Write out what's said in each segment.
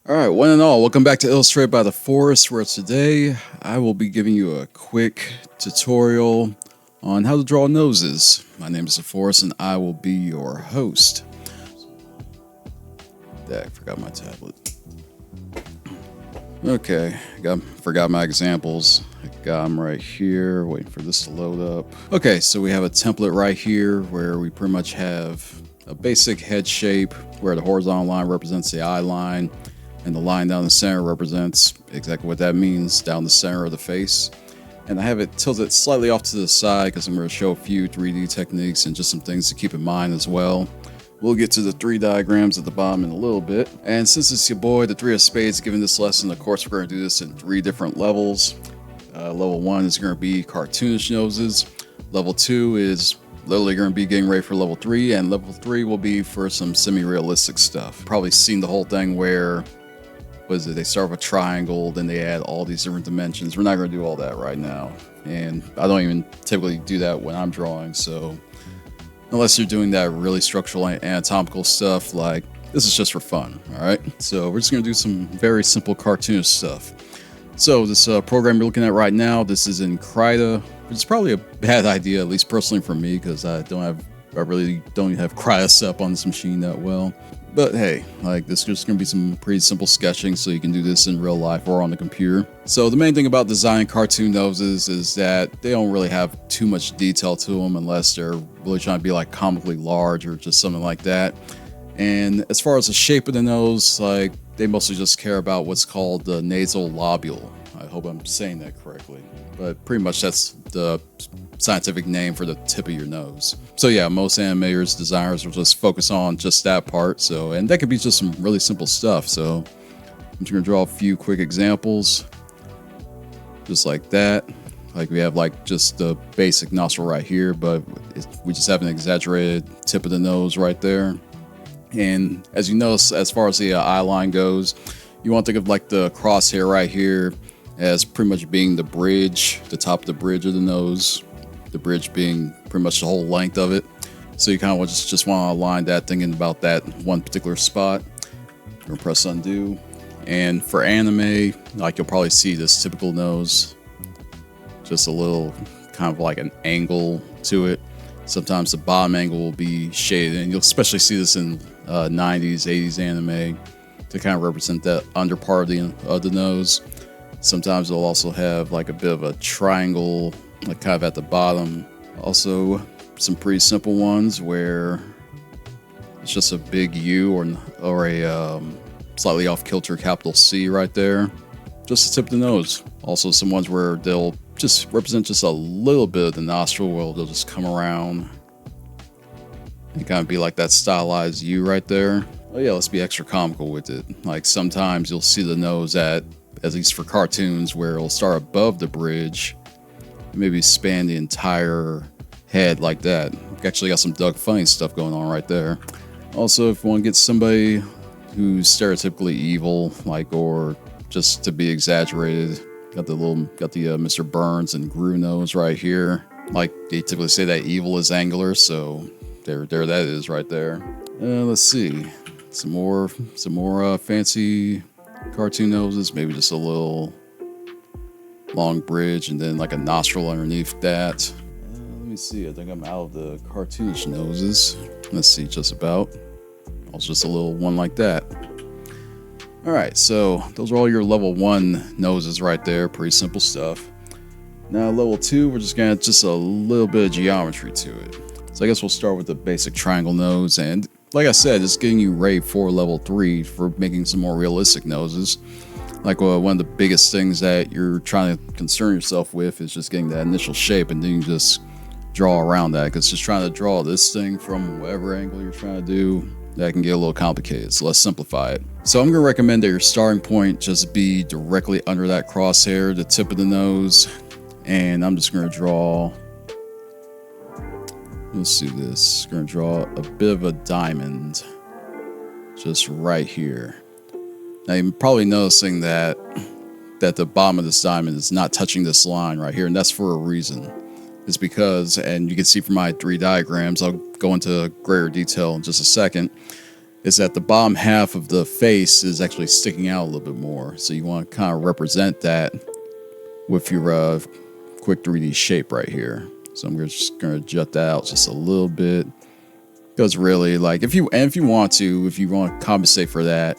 Alright, one and all, welcome back to Illustrated by DeForrest, where today I will be giving you a quick tutorial on how to draw noses. My name is DeForrest and I will be your host. I forgot my tablet. Okay, forgot my examples. I got them right here, waiting for this to load up. Okay, so we have a template right here where we pretty much have a basic head shape where the horizontal line represents the eye line. And the line down the center represents exactly what that means, down the center of the face. And I have it tilted slightly off to the side because I'm going to show a few 3D techniques and just some things to keep in mind as well. We'll get to the 3 diagrams at the bottom in a little bit. And since it's your boy, the 3 of spades, giving this lesson, of course, we're going to do this in 3 different levels. Level 1 is going to be cartoonish noses. Level 2 is literally going to be getting ready for level 3. And level 3 will be for some semi-realistic stuff. Probably seen the whole thing where they start with a triangle, then they add all these different dimensions. We're not going to do all that right now. And I don't even typically do that when I'm drawing. So unless you're doing that really structural and anatomical stuff, like this is just for fun. All right. So we're just going to do some very simple cartoonish stuff. So this program you're looking at right now, this is in Krita, which is probably a bad idea, at least personally for me, because I really don't have Krita set up on this machine that well. But hey, like this is just going to be some pretty simple sketching, so you can do this in real life or on the computer. So the main thing about designing cartoon noses is that they don't really have too much detail to them unless they're really trying to be like comically large or just something like that. And as far as the shape of the nose, like they mostly just care about what's called the nasal lobule. I hope I'm saying that correctly. But pretty much that's the scientific name for the tip of your nose. So yeah, most animators, designers will just focus on just that part. So, and that could be just some really simple stuff. So I'm just gonna draw a few quick examples. Just like that. Like we have like just the basic nostril right here, but we just have an exaggerated tip of the nose right there. And as you notice, as far as the eye line goes, you want to think of like the crosshair right here as pretty much being the bridge, the top of the bridge of the nose, the bridge being pretty much the whole length of it. So you kind of just want to align that thing in about that one particular spot. You're gonna press undo. And for anime, like you'll probably see this typical nose, just a little kind of like an angle to it. Sometimes the bottom angle will be shaded, and you'll especially see this in 90s, 80s anime to kind of represent that under part of the nose. Sometimes they'll also have like a bit of a triangle, like kind of at the bottom. Also, some pretty simple ones where it's just a big U or a slightly off kilter capital C right there, just the tip of the nose. Also, some ones where they'll just represent just a little bit of the nostril, where they'll just come around and kind of be like that stylized U right there. Oh yeah, let's be extra comical with it. Like sometimes you'll see the nose at least for cartoons, where it'll start above the bridge, maybe span the entire head like that. Actually got some Doug Funny stuff going on right there. Also, if you want to get somebody who's stereotypically evil, like, or just to be exaggerated, got the Mr. Burns and Gru nose right here. Like they typically say that evil is angular, so there that is right there. Let's see, some more fancy cartoon noses, maybe just a little long bridge and then like a nostril underneath that. Let me see, I think I'm out of the cartoonish noses. Let's see, just about. Also just a little one like that. Alright, so those are all your level 1 noses right there, pretty simple stuff. Now level 2, we're just gonna add just a little bit of geometry to it. So I guess we'll start with the basic triangle nose, and like I said, it's getting you ready for level 3 for making some more realistic noses. Like one of the biggest things that you're trying to concern yourself with is just getting that initial shape, and then you just draw around that, because just trying to draw this thing from whatever angle you're trying to do, that can get a little complicated. So let's simplify it. So I'm going to recommend that your starting point just be directly under that crosshair, the tip of the nose, and I'm just going to draw, let's do this, going to draw a bit of a diamond just right here. Now you're probably noticing that the bottom of this diamond is not touching this line right here, and that's for a reason. It's because, and you can see from my 3 diagrams, I'll go into greater detail in just a second, is that the bottom half of the face is actually sticking out a little bit more. So you want to kind of represent that with your quick 3D shape right here. So I'm just going to jut that out just a little bit. Because really, like, if you want to compensate for that,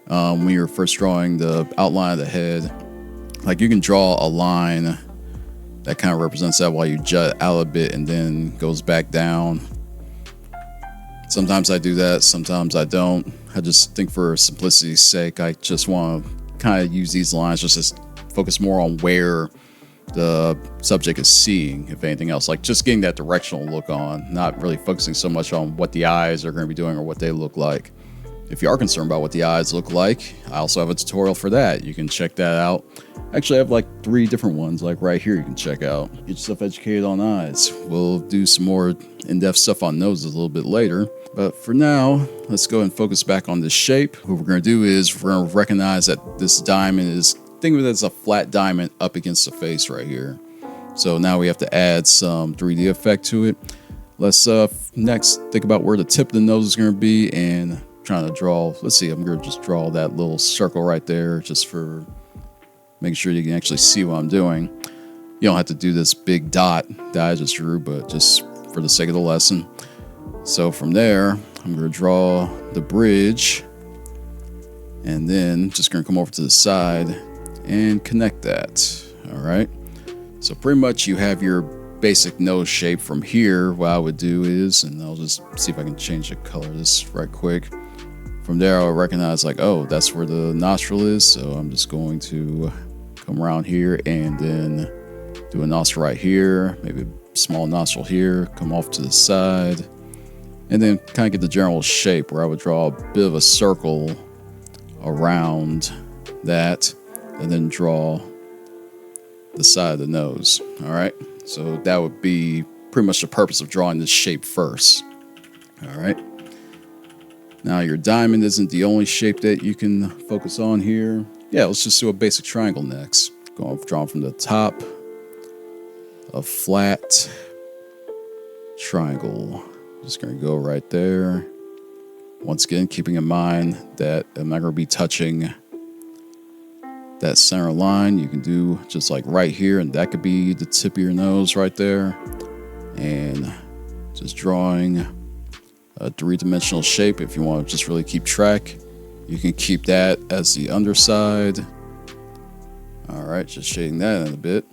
when you're first drawing the outline of the head, like, you can draw a line that kind of represents that while you jut out a bit and then goes back down. Sometimes I do that, sometimes I don't. I just think for simplicity's sake, I just want to kind of use these lines just to focus more on where the subject is seeing, if anything else. Like, just getting that directional look on, not really focusing so much on what the eyes are going to be doing or what they look like. If you are concerned about what the eyes look like, I also have a tutorial for that. You can check that out. Actually, I have like 3 different ones, like right here you can check out. Get yourself educated on eyes. We'll do some more in-depth stuff on noses a little bit later. But for now, let's go and focus back on this shape. What we're going to do is we're going to recognize that this diamond is, think of it as a flat diamond up against the face right here. So now we have to add some 3D effect to it. Let's next think about where the tip of the nose is going to be and trying to draw. Let's see, I'm going to just draw that little circle right there just for making sure you can actually see what I'm doing. You don't have to do this big dot that I just drew, but just for the sake of the lesson. So from there, I'm going to draw the bridge and then just going to come over to the side and connect that. All right. So pretty much you have your basic nose shape from here. What I would do is, and I'll just see if I can change the color of this right quick. From there, I'll recognize like, oh, that's where the nostril is. So I'm just going to come around here and then do a nostril right here, maybe a small nostril here, come off to the side, and then kind of get the general shape where I would draw a bit of a circle around that and then draw the side of the nose. All right. So that would be pretty much the purpose of drawing this shape first. All right. Now your diamond isn't the only shape that you can focus on here. Yeah, let's just do a basic triangle next. Drawing from the top, a flat triangle. Just gonna go right there. Once again, keeping in mind that I'm not gonna be touching that center line. You can do just like right here, and that could be the tip of your nose right there. And just drawing a 3-dimensional shape. If you want to just really keep track, you can keep that as the underside. All right, just shading that in a bit.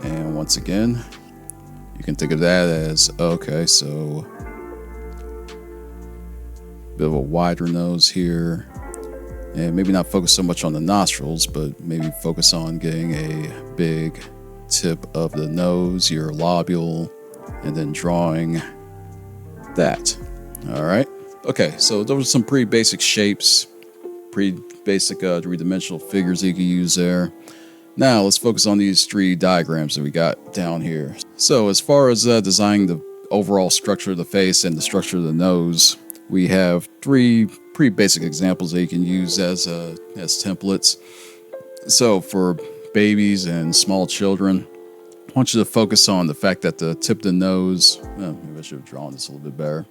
And once again, you can think of that as, okay, so a bit of a wider nose here. And maybe not focus so much on the nostrils, but maybe focus on getting a big tip of the nose, your lobule, and then drawing that. All right. Okay, so those are some pretty basic shapes, pretty basic 3-dimensional figures that you can use there. Now let's focus on these 3 diagrams that we got down here. So as far as designing the overall structure of the face and the structure of the nose, we have 3 pretty basic examples that you can use as templates. So for babies and small children, I want you to focus on the fact that the tip of the nose, maybe I should have drawn this a little bit better.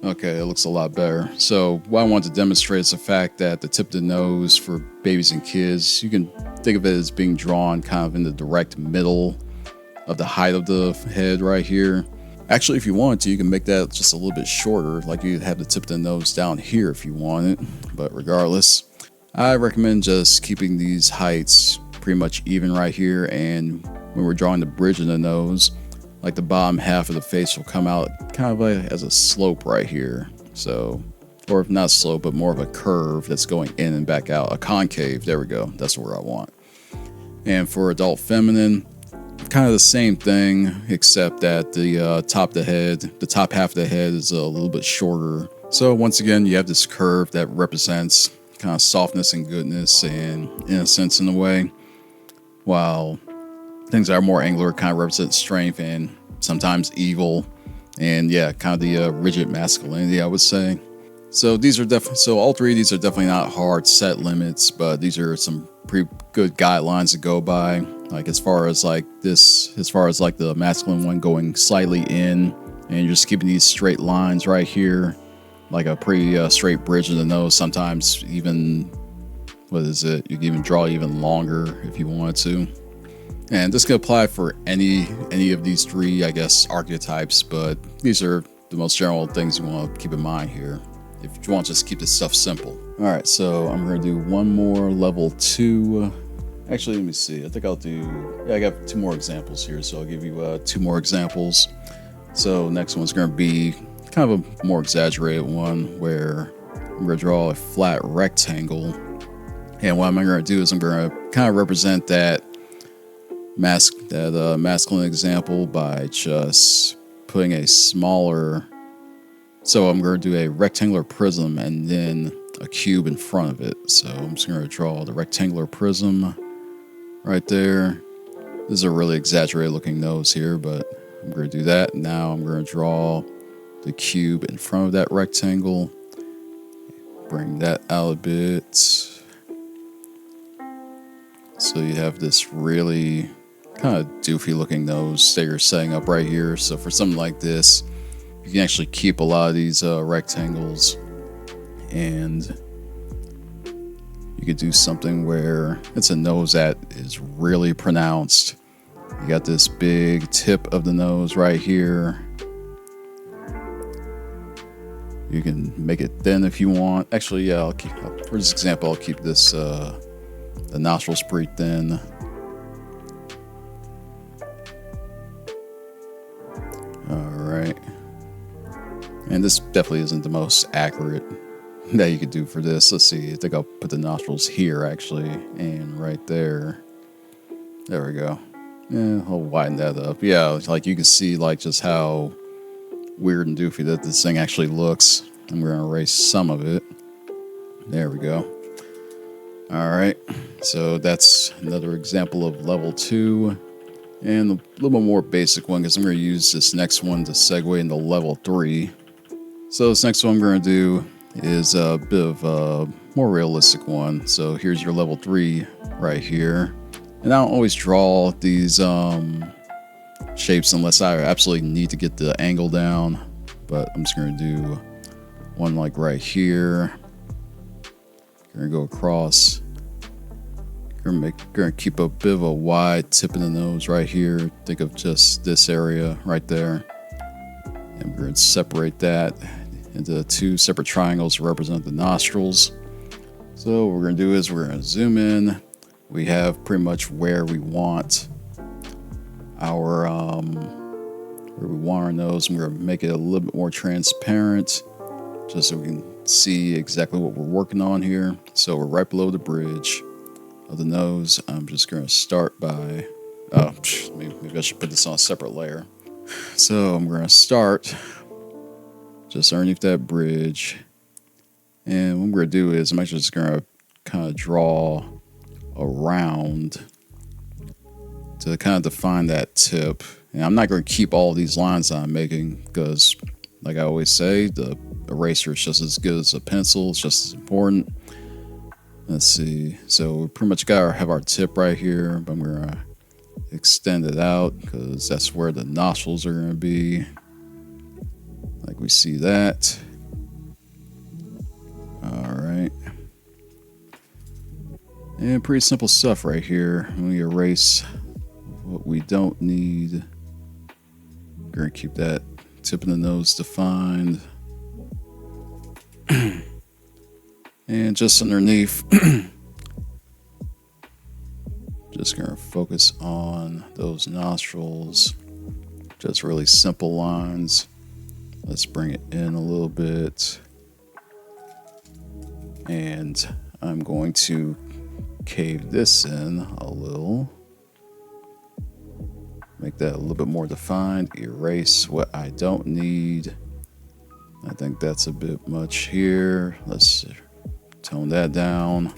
Okay, it looks a lot better. So what I want to demonstrate is the fact that the tip of the nose for babies and kids, you can think of it as being drawn kind of in the direct middle of the height of the head right here. Actually, if you wanted to, you can make that just a little bit shorter, like you'd have the tip of the nose down here if you wanted. But regardless, I recommend just keeping these heights pretty much even right here. And when we're drawing the bridge of the nose, like the bottom half of the face will come out kind of like as a slope right here. So, or if not slope, but more of a curve that's going in and back out, a concave. There we go. That's where I want. And for adult feminine, kind of the same thing, except that the top half of the head is a little bit shorter. So once again, you have this curve that represents kind of softness and goodness and innocence in a way, while things that are more angular kind of represent strength and sometimes evil, and yeah, kind of the rigid masculinity, I would say. So these are all 3 of these are definitely not hard set limits, but these are some pretty good guidelines to go by. Like as far as like the masculine one going slightly in, and you're just keeping these straight lines right here, like a pretty straight bridge in the nose. Sometimes even, what is it? You can even draw even longer if you wanted to. And this can apply for any of these three, I guess, archetypes, but these are the most general things you want to keep in mind here if you want to just keep this stuff simple. All right, so I'm going to do one more level 2. Actually, let me see. I think I'll do, yeah, I got 2 more examples here, so I'll give you 2 more examples. So next one's going to be kind of a more exaggerated one where I'm going to draw a flat rectangle. And what I'm going to do is I'm going to kind of represent that masculine example by just putting a smaller, so I'm going to do a rectangular prism and then a cube in front of it. So I'm just going to draw the rectangular prism right there. This is a really exaggerated looking nose here, but I'm going to do that. Now I'm going to draw the cube in front of that rectangle. Bring that out a bit. So you have this really kind of doofy looking nose that you're setting up right here. So for something like this, you can actually keep a lot of these rectangles, and you could do something where it's a nose that is really pronounced. You got this big tip of the nose right here. You can make it thin if you want. Actually, yeah, for this example, I'll keep this the nostrils pretty thin. Alright. And this definitely isn't the most accurate that you could do for this. Let's see. I think I'll put the nostrils here, actually. And right there. There we go. Yeah, I'll widen that up. Yeah, like you can see like just how weird and doofy that this thing actually looks. I'm going to erase some of it. There we go. Alright, so that's another example of level 2, and a little bit more basic one because I'm going to use this next one to segue into level 3. So this next one I'm going to do is a bit of a more realistic one. So here's your level 3 right here. And I don't always draw these shapes unless I absolutely need to get the angle down, but I'm just going to do one like right here. Gonna go across. Gonna keep a bit of a wide tip in the nose right here. Think of just this area right there. And we're gonna separate that into 2 separate triangles to represent the nostrils. So what we're gonna do is we're gonna zoom in. We have pretty much where we want our nose, and we're gonna make it a little bit more transparent, just so we can see exactly what we're working on here. So we're right below the bridge of the nose. I'm just going to start by, maybe I should put this on a separate layer. So I'm going to start just underneath that bridge. And what I'm going to do is I'm actually just going to kind of draw around to kind of define that tip. And I'm not going to keep all these lines that I'm making because, like I always say, the eraser is just as good as a pencil. It's just as important. Let's see. So we pretty much have our tip right here, but I'm going to extend it out because that's where the nostrils are going to be. Like we see that. All right. And pretty simple stuff right here. We erase what we don't need. We're going to keep that tip of the nose defined. And just underneath, just going to focus on those nostrils. Just really simple lines. Let's bring it in a little bit. And I'm going to cave this in a little. Make that a little bit more defined. Erase what I don't need. I think that's a bit much here. Let's tone that down.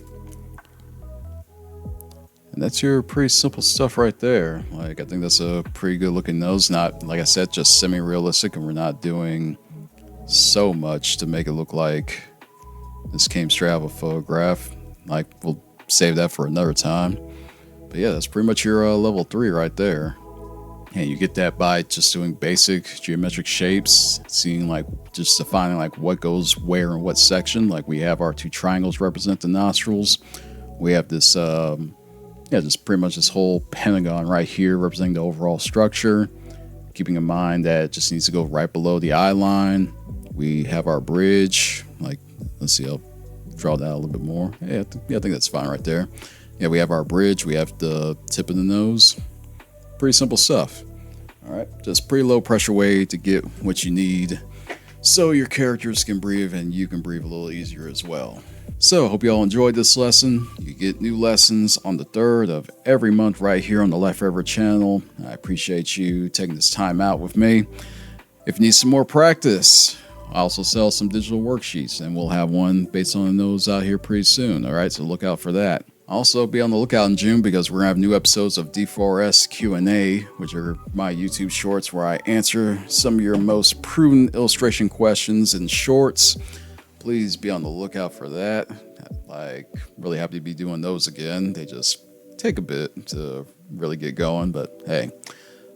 And that's your pretty simple stuff right there. Like, I think that's a pretty good looking nose. Not, like I said, just semi-realistic, and we're not doing so much to make it look like this came straight out of a photograph. Like, we'll save that for another time. But yeah, that's pretty much your level 3 right there. And you get that by just doing basic geometric shapes, seeing like just defining like what goes where in what section. Like we have our two triangles represent the nostrils. We have this, just pretty much this whole pentagon right here representing the overall structure. Keeping in mind that it just needs to go right below the eye line. We have our bridge. Like, let's see, I'll draw that a little bit more. Yeah, I think that's fine right there. Yeah, we have our bridge. We have the tip of the nose. Pretty simple stuff. All right, just pretty low pressure way to get what you need so your characters can breathe and you can breathe a little easier as well. So, hope you all enjoyed this lesson. You get new lessons on the 3rd of every month right here on the Life Forever channel. I appreciate you taking this time out with me. If you need some more practice, I also sell some digital worksheets, and we'll have one based on those out here pretty soon. All right, so look out for that. Also, be on the lookout in June because we're going to have new episodes of DeForrest Q&A, which are my YouTube shorts where I answer some of your most prudent illustration questions in shorts. Please be on the lookout for that. Like, really happy to be doing those again. They just take a bit to really get going, but hey,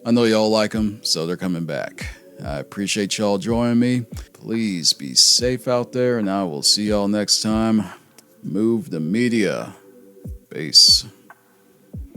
I know y'all like them, so they're coming back. I appreciate y'all joining me. Please be safe out there, and I will see y'all next time. Move the media. Peace.